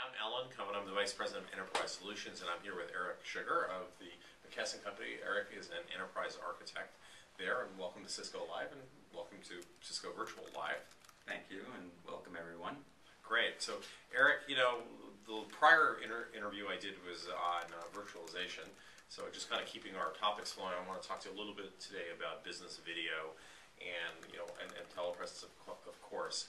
I'm Ellen Cohen. I'm the Vice President of Enterprise Solutions, and I'm here with Eric Sugar of the McKesson Company. Eric is an enterprise architect there, and welcome to Cisco Live, and welcome to Cisco Virtual Live. Thank you, and welcome everyone. Great. So, Eric, you know, the prior interview I did was on virtualization. So, just kind of keeping our topics flowing, I want to talk to you a little bit today about business video and telepresence, of course.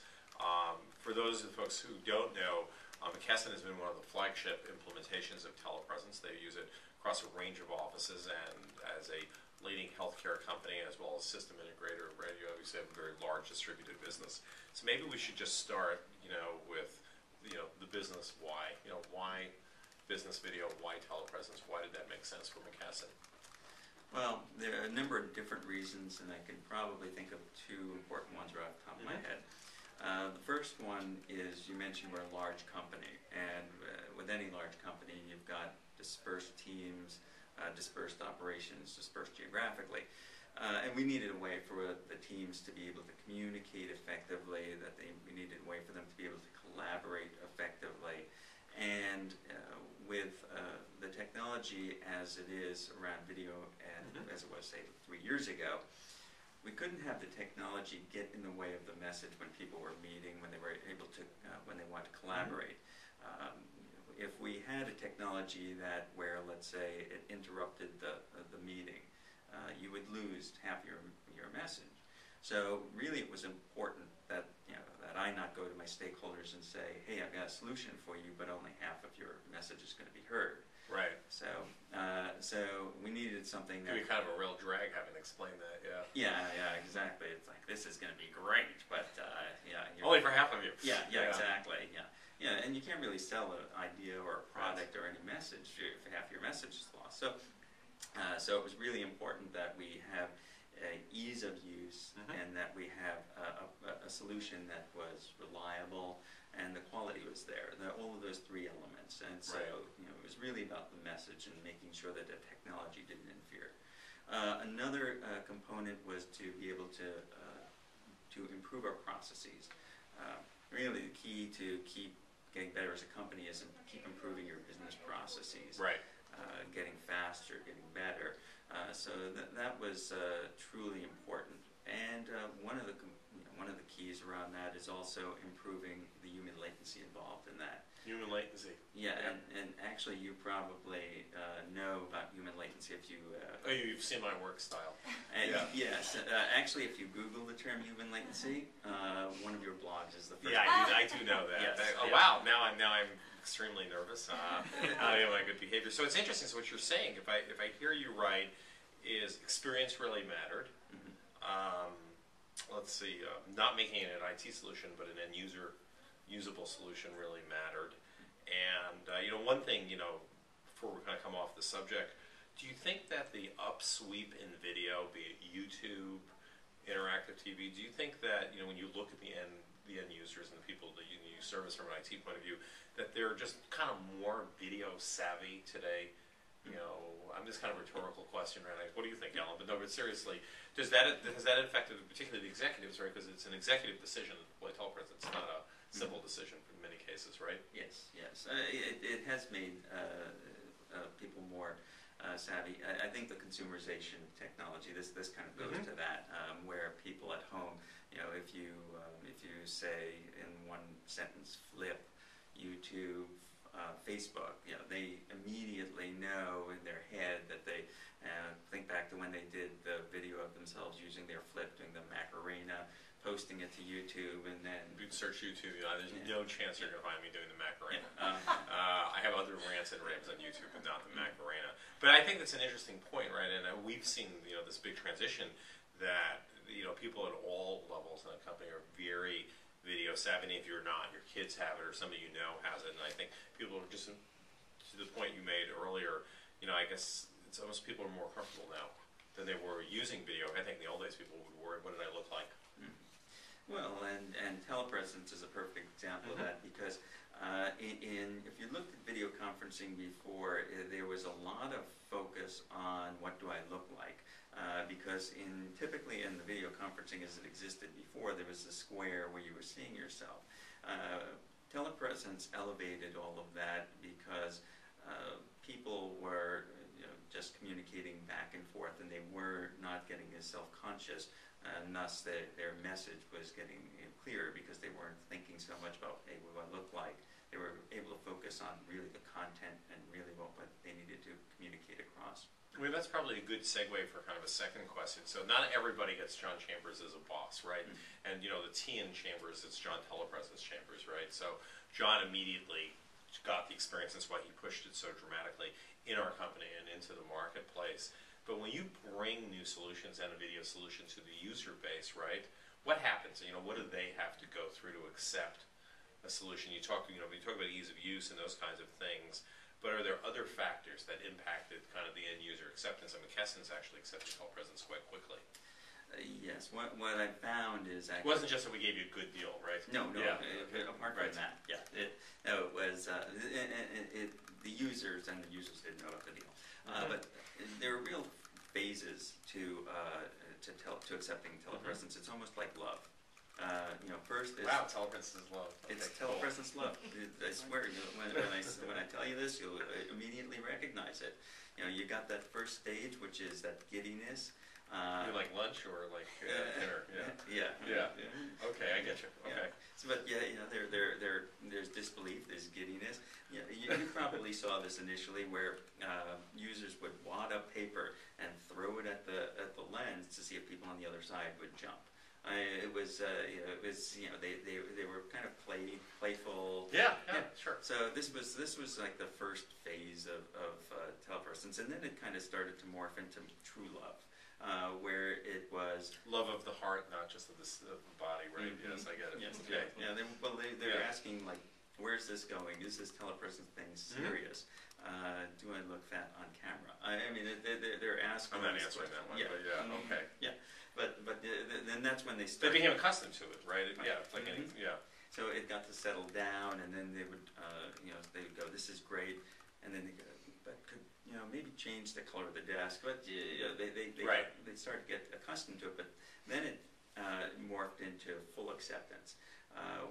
For those of the folks who don't know, McKesson has been one of the flagship implementations of telepresence. They use it across a range of offices, and as a leading healthcare company as well as system integrator, right, you obviously have a very large distributed business. So maybe we should just start, with the business why. Why business video? Why telepresence? Why did that make sense for McKesson? Well, there are a number of different reasons, and I can probably think of two important ones right off the top of my head. The first one is, you mentioned we're a large company, and with any large company, you've got dispersed teams, dispersed operations, dispersed geographically. And we needed a way for the teams to be able to communicate effectively, we needed a way for them to be able to collaborate effectively. And with the technology as it is around video, and as it was, say, 3 years ago, we couldn't have the technology get in the way of the message when people were meeting, when they were able to, when they wanted to collaborate. If we had a technology where, let's say, it interrupted the meeting, you would lose half your message. So really, it was important that that I not go to my stakeholders and say, "Hey, I've got a solution for you," but only half of your message is going to be heard. Right. So we needed something that could be kind of a real drag having to explain that. Yeah, exactly. It's like, this is going to be great, but only for half of you. Yeah, exactly. Yeah, and you can't really sell an idea or a product or any message if half your message is lost. So it was really important that we have ease of use and that we have a solution that was reliable and the quality was there. All of those three elements. And so it was really about the message and making sure that the technology didn't interfere. Another component was to be able to improve our processes. Really, the key to keep getting better as a company is to keep improving your business processes. Right. Getting faster, getting better. So that was truly important. And one of the keys around that is also improving the human latency involved in that. Human latency. Yeah, and actually you probably know about human latency if you... you've seen my work style. Yes. Actually, if you Google the term human latency, one of your blogs is the first. Yeah, I do know that. Yes, wow, now I'm extremely nervous. I am my good behavior. So it's interesting. So what you're saying, if I hear you right, is experience really mattered. Let's see, not making it an IT solution, but an end user usable solution really mattered. And one thing, before we kind of come off the subject, do you think that the upsweep in video, be it YouTube, interactive TV, do you think that when you look at the end users and the people that you service from an IT point of view, that they're just kind of more video savvy today? I'm just kind of a rhetorical question, right? What do you think, Ellen? But seriously, has that affected particularly the executives, right? Because it's an executive decision. Like telepresence, it's not a simple decision in many cases, right? Yes. It has made people more savvy. I think the consumerization of technology, this kind of goes to that, where people at home, if you say in one sentence, flip, YouTube, Facebook, they immediately know in their head that they think back to when they did the video of themselves using their flip, doing the Macarena, posting it to YouTube, and then... You can search YouTube, there's no chance you're going to find me doing the Macarena. I have other rants and raves on YouTube, but not the Macarena. But I think that's an interesting point, right? And we've seen, this big transition that, people at all levels in a company are very video savvy. If you're not, your kids have it, or somebody has it. And I think people are just, to the point you made earlier, I guess it's almost people are more comfortable now than they were using video. I think in the old days people would worry, what did I look like? Well, and telepresence is a perfect example of that, because if you looked at video conferencing before, there was a lot of focus on what do I look like, because typically in the video conferencing as it existed before, there was a square where you were seeing yourself. TelePresence elevated all of that because people were just communicating back and forth, and they were not getting as self-conscious, and thus their message was getting clearer because they weren't thinking so much about, hey, what do I look like? They were able to focus on really the content and really what they needed to communicate across. I mean, that's probably a good segue for kind of a second question. So not everybody gets John Chambers as a boss, right? And, the T in Chambers, it's John TelePresence Chambers, right? So John immediately got the experience. That's why he pushed it so dramatically in our company and into the marketplace. But when you bring new solutions and a video solution to the user base, right, what happens? What do they have to go through to accept a solution? You talk about ease of use and those kinds of things, but are there other factors that impacted kind of the end user acceptance? And McKesson's actually accepted TelePresence quite quickly. Yes, what I found is actually... It wasn't just that we gave you a good deal, right? No, Yeah. Apart from that, yeah. It was, the users didn't know about the deal. But there are real phases to accepting TelePresence. It's almost like love. First is... Wow, TelePresence is love. Okay, it's TelePresence love. I swear, when I tell you this, you'll immediately recognize it. You got that first stage, which is that giddiness. You like lunch or like dinner? Yeah. Okay, I get you. Okay. So, but there's disbelief, there's giddiness. You probably saw this initially, where users would wad up paper and throw it at the lens to see if people on the other side would jump. They were kind of playful. Yeah, sure. So this was like the first phase of TelePresence, and then it kind of started to morph into true love. Where it was love of the heart, not just of the body, right? Yes, I get it. Yes, okay. Yeah. They're asking, like, where's this going? Is this TelePresence thing serious? Do I look fat on camera? I mean, they're asking. I'm not answering that one, but okay. Yeah, but then that's when they started. They became accustomed to it, right? Yeah, like So it got to settle down, and then they would, they would go, "This is great," and then they go, "But could maybe change the color of the desk?" But they started to get accustomed to it. But then it morphed into full acceptance,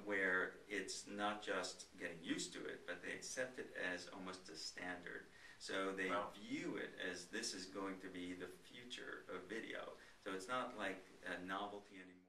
where it's not just getting used to it, but they accept it as almost a standard. So they view it as this is going to be the future of video. So it's not like a novelty anymore.